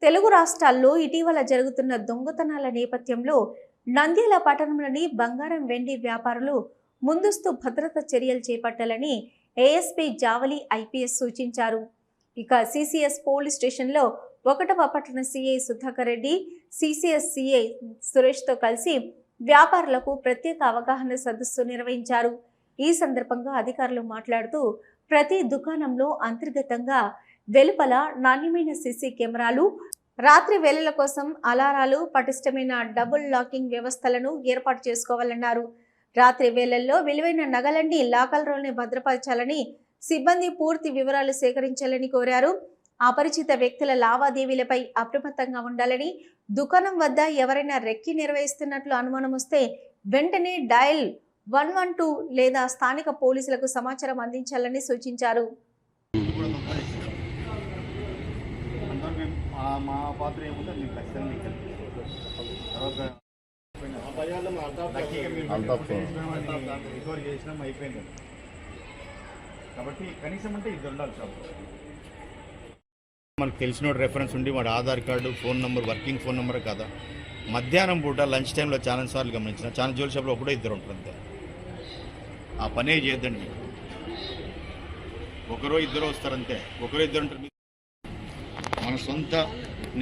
తెలుగు రాష్ట్రాల్లో ఇటీవల జరుగుతున్న దొంగతనాల నేపథ్యంలో నంద్యాల పట్టణంలోని బంగారం వెండి వ్యాపారులు ముందస్తు భద్రతా చర్యలు చేపట్టాలని ఏఎస్పీ జావలి ఐపీఎస్ సూచించారు. ఇక సిసిఎస్ పోలీస్ స్టేషన్లో 1వ పట్టణ CI Sudhakar Reddy, CCS CI సురేష్తో కలిసి వ్యాపారులకు ప్రత్యేక అవగాహన సదస్సు నిర్వహించారు. ఈ సందర్భంగా అధికారులు మాట్లాడుతూ ప్రతి దుకాణంలో అంతర్గతంగా వెలుపల నాణ్యమైన సీసీ కెమెరాలు, రాత్రి వేళల కోసం అలారాలు, పటిష్టమైన డబుల్ లాకింగ్ వ్యవస్థలను ఏర్పాటు చేసుకోవాలన్నారు. రాత్రి వేళల్లో విలువైన నగలన్నీ లాకర్లోనే భద్రపరచాలని, సిబ్బంది పూర్తి వివరాలు సేకరించాలని కోరారు. అపరిచిత వ్యక్తుల లావాదేవీలపై అప్రమత్తంగా ఉండాలని, దుకాణం వద్ద ఎవరైనా రెక్కి నిర్వహిస్తున్నట్లు అనుమానం వస్తే వెంటనే డయల్ 112 లేదా స్థానిక పోలీసులకు సమాచారం అందించాలని సూచించారు. మా పాత్ర ఏముందో మీకు ఖచ్చితంగా రికవరీ చేసినాం అయిపోయింది. కాబట్టి కనీసం అంటే ఇది ఉండాలి సార్. మనకు తెలిసిన రెఫరెన్స్ ఉండి వాడు Aadhaar card, phone number, working phone number కదా. మధ్యాహ్నం పూట లంచ్ టైంలో చాలా సార్లు గమనించిన, చాలా జ్యువెల్ షాప్లో ఒకటో ఇద్దరు ఉంటారు అంతే. ఆ పనే చేయొద్దండి. ఒకరో ఇద్దరు వస్తారంతే, ఒకరో ఇద్దరు ఉంటారు. మన సొంత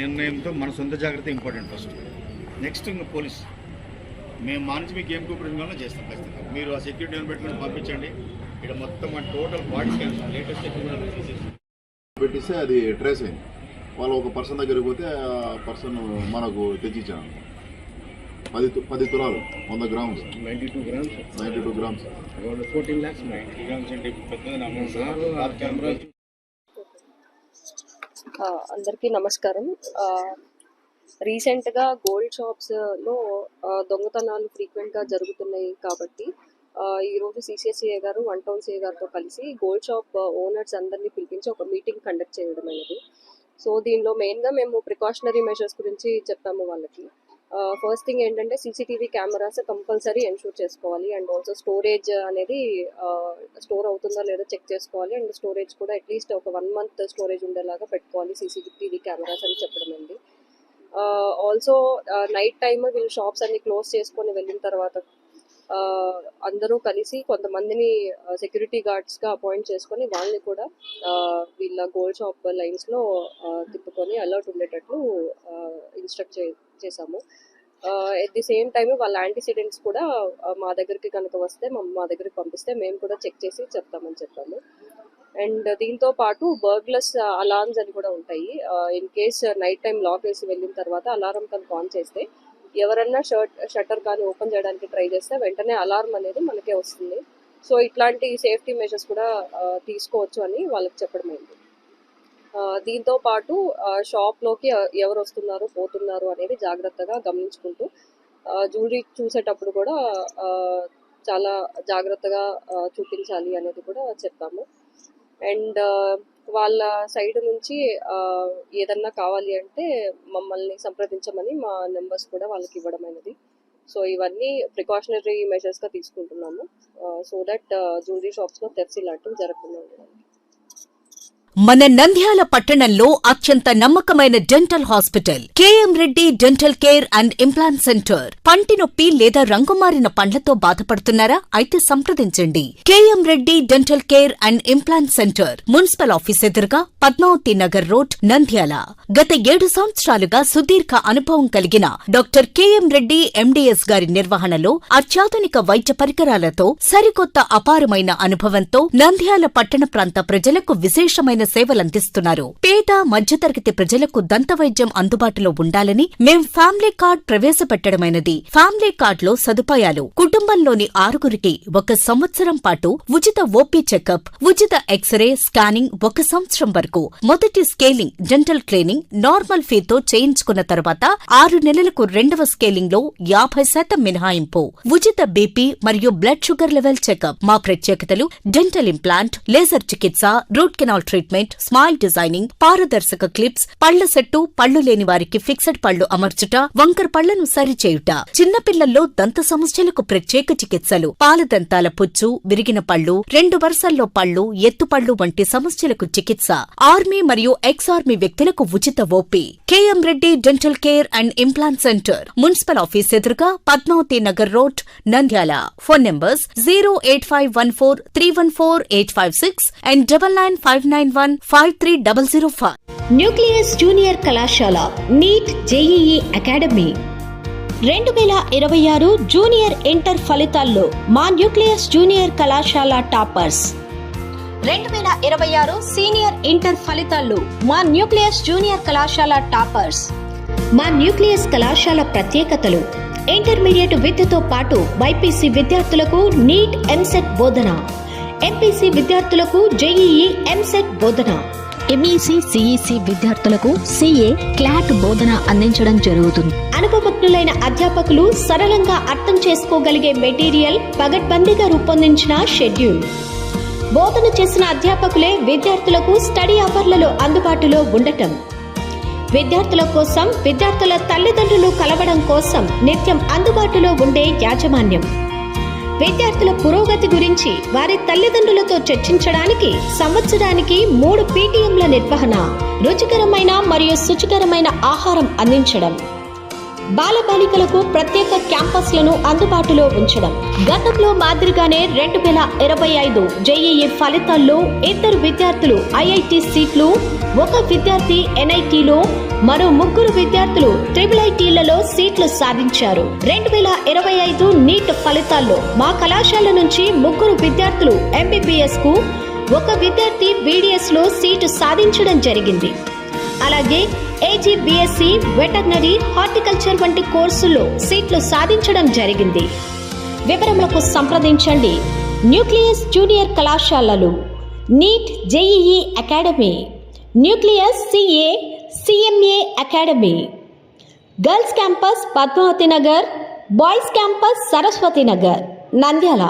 నిర్ణయంతో మన సొంత జాగ్రత్త ఇంపార్టెంట్ ఫస్ట్. నెక్స్ట్ ఇంకా పోలీస్ మేము మానించి మీకు ఏం కోఆపరేషన్ కావాలో చేస్తాం ఖచ్చితంగా. మీరు ఆ సెక్యూరిటీ పెట్టుకుని పంపించండి. ఇక్కడ మొత్తం మన టోటల్ బాడీ స్కాన్ లేటెస్ట్ పెట్టిస్తే అది ట్రేస్ అయింది. వాళ్ళు ఒక పర్సన్ దగ్గరికి పోతే ఆ పర్సన్ మనకు తెచ్చిచ్చాను 10 తులాలు 100 grams 92 grams 92 grams 14 lakhs 90 grams అంటే పెద్దగా అమౌంట్ సార్. కెమెరా అందరికీ నమస్కారం. రీసెంట్గా గోల్డ్ షాప్స్లో దొంగతనాలు ఫ్రీక్వెంట్గా జరుగుతున్నాయి కాబట్టి ఈరోజు సిసిఎస్సిఏ గారు 1 టౌన్ సిఏ గారితో కలిసి గోల్డ్ షాప్ ఓనర్స్ అందరినీ పిలిపించి ఒక మీటింగ్ కండక్ట్ చేయడం అనేది. సో దీనిలో మెయిన్గా మేము ప్రికాషనరీ మెజర్స్ గురించి చెప్పాము వాళ్ళకి. ఫస్ట్ థింగ్ ఏంటంటే సీసీటీవీ కెమెరాస్ కంపల్సరీ ఎన్షూర్ చేసుకోవాలి. అండ్ ఆల్సో స్టోరేజ్ అనేది స్టోర్ అవుతుందా లేదో చెక్ చేసుకోవాలి. అండ్ స్టోరేజ్ కూడా అట్లీస్ట్ ఒక 1 month స్టోరేజ్ ఉండేలాగా పెట్టుకోవాలి సీసీటీవీ కెమెరాస్ అని చెప్పడం అండి. ఆల్సో నైట్ టైమ్ వీళ్ళు షాప్స్ అన్ని క్లోజ్ చేసుకొని వెళ్ళిన తర్వాత అందరూ కలిసి కొంతమందిని సెక్యూరిటీ గార్డ్స్గా అపాయింట్ చేసుకొని వాళ్ళని కూడా వీళ్ళ గోల్డ్ షాప్ లైన్స్లో తిప్పుకొని అలర్ట్ ఉండేటట్లు ఇన్స్ట్రక్ట్ చేశాము. ఎట్ ది సేమ్ టైం వాళ్ళ యాంటీసిడెంట్స్ కూడా మా దగ్గరికి కనుక వస్తే మా దగ్గరికి పంపిస్తే మేము కూడా చెక్ చేసి చెప్తామని చెప్పాము. అండ్ దీంతో పాటు బర్గ్లర్స్ అలార్మ్స్ అని కూడా ఉంటాయి. In case night time lock వేసి వెళ్ళిన తర్వాత అలారం కనుక ఆన్ చేస్తే ఎవరన్నా షట్టర్ కానీ ఓపెన్ చేయడానికి ట్రై చేస్తే వెంటనే అలారం అనేది మనకే వస్తుంది. సో ఇట్లాంటి సేఫ్టీ మెజర్స్ కూడా తీసుకోవచ్చు అని వాళ్ళకి చెప్పడం అయింది. దీంతో పాటు షాప్లోకి ఎవరు వస్తున్నారు పోతున్నారు అనేది జాగ్రత్తగా గమనించుకుంటూ జ్యువెలరీ చూసేటప్పుడు కూడా చాలా జాగ్రత్తగా చూపించాలి అనేది కూడా చెప్పాము. అండ్ వాళ్ళ సైడ్ నుంచి ఏదన్నా కావాలి అంటే మమ్మల్ని సంప్రదించమని మా నెంబర్స్ కూడా వాళ్ళకి ఇవ్వడం అనేది. సో ఇవన్నీ ప్రికాషనరీ మెజర్స్గా తీసుకుంటున్నాము సో దట్ జ్యువెలరీ షాప్స్లో థెఫ్ట్స్ ఇలాంటివి జరగకుండా ఉండడానికి. మన నంద్యాల పట్టణంలో అత్యంత నమ్మకమైన dental hospital KM Reddy dental care and implant centre. పంటి నొప్పి లేదా రంగుమారిన పండ్లతో బాధపడుతున్నారా? అయితే సంప్రదించండి. KM Reddy dental care and implant centre, municipal office ఎదురుగా, పద్మావతి నగర్ రోడ్, నంద్యాల. గత 7 సంవత్సరాలుగా సుదీర్ఘ అనుభవం కలిగిన డాక్టర్ కేఎం రెడ్డి ఎండిఎస్ గారి నిర్వహణలో అత్యాధునిక వైద్య పరికరాలతో సరికొత్త అపారమైన అనుభవంతో నంద్యాల పట్టణ ప్రాంత ప్రజలకు విశేషమైన సేవలందిస్తున్నారు. పేద మధ్యతరగతి ప్రజలకు దంత వైద్యం అందుబాటులో ఉండాలని మేం ఫ్యామిలీ కార్డ్ ప్రవేశపెట్టడమైనది. ఫ్యామిలీ కార్డ్ లో సదుపాయాలు: కుటుంబంలోని 6గురికి 1 సంవత్సరం పాటు ఉచిత ఓపీ చెకప్, ఉచిత ఎక్స్రే స్కానింగ్ 1 సంవత్సరం వరకు, మొదటి స్కేలింగ్ డెంటల్ క్లీనింగ్ నార్మల్ ఫీతో చేయించుకున్న తర్వాత 6 నెలలకు 2వ స్కేలింగ్ లో 50% మినహాయింపు, ఉచిత బీపీ మరియు బ్లడ్ షుగర్ లెవెల్ చెకప్. మా ప్రత్యేకతలు: డెంటల్ ఇంప్లాంట్, లేజర్ చికిత్స, root canal treatment, placement, smile designing, పారదర్శక క్లిప్స్, పళ్ల సెట్టు, పళ్లు లేని వారికి ఫిక్సెడ్ పళ్లు అమర్చుట, వంకర పళ్లను సరిచేయుట, చిన్నపిల్లల్లో దంత సమస్యలకు ప్రత్యేక చికిత్సలు, పాలదంతాల పుచ్చు, విరిగిన పళ్లు, 2 వరుసల్లో పళ్లు, ఎత్తుపళ్లు వంటి సమస్యలకు చికిత్స, ఆర్మీ మరియు ఎక్స్-ఆర్మీ వ్యక్తులకు ఉచిత OP. K M Reddy dental care and implant centre, municipal office ఎదురుగా, Padmavathi Nagar road, Nandyal. Phone numbers 08514314856 and 9959153005. Nucleus junior కళాశాల NEET JEE academy 2026 junior inter ఫలితాల్లో మా న్యూక్లియస్ జూనియర్ కళాశాల టాపర్స్. 2026 సీనియర్ ఇంటర్ ఫలితాల్లో మా న్యూక్లియస్ జూనియర్ కళాశాల టాపర్స్. మా న్యూక్లియస్ కళాశాల ప్రత్యేకతలు: ఇంటర్మీడియట్ విద్యతో పాటు బైపీసీ విద్యార్థులకు నీట్ ఎంసెట్ బోధన, ఎంపీసీ విద్యార్థులకు జేఈఈ ఎంసెట్ బోధన, ఎంఈసీ సిఈసీ విద్యార్థులకు సిఏ క్లాట్ బోధన అందించడం జరుగుతుంది. అనుభవజ్ఞులైన అధ్యాపకులు సరళంగా అర్థం చేసుకోగలిగే మెటీరియల్, పగడ్బందీగా రూపొందించిన షెడ్యూల్. బోధన చేసిన అధ్యాపకులే విద్యార్థులకు స్టడీ అవర్లలో అందుబాటులో ఉండటం. విద్యార్థుల కోసం, విద్యార్థుల తల్లిదండ్రులు కలవడం కోసం నిత్యం అందుబాటులో ఉండే యాజమాన్యం. విద్యార్థుల పురోగతి గురించి వారి తల్లిదండ్రులతో చర్చించడానికి సంవత్సరానికి 3 పీటీఎంల నిర్వహణ. రుచికరమైన మరియు శుచికరమైన ఆహారం అందించడం. బాలబాలికలకు ప్రత్యేక క్యాంపస్లను అందుబాటులో ఉంచడం. గతంలో మాదిరిగానే 2025 జేఈఈ ఫలితాల్లో 2 విద్యార్థులు ఐఐటి సీట్లు, 1 విద్యార్థి ఎన్ఐటిలో, మరో 3 విద్యార్థులు ట్రిపుల్ఐటీలలో సీట్లు సాధించారు. 2025 నీట్ ఫలితాల్లో మా కళాశాల నుంచి 3 విద్యార్థులు ఎంబీబీఎస్ కు, 1 విద్యార్థి బీడీఎస్ లో సీటు సాధించడం జరిగింది. అలాగే ఏజీ బీఎస్సీ, వెటర్నరీ, హార్టికల్చర్ వంటి కోర్సుల్లో సీట్లు సాధించడం జరిగింది. వివరములకు సంప్రదించండి. న్యూక్లియస్ జూనియర్ కళాశాలలు, NEET JEE academy, nucleus CA CMA academy, girls campus Padmavathi Nagar, boys campus Saraswathi Nagar, Nandyal.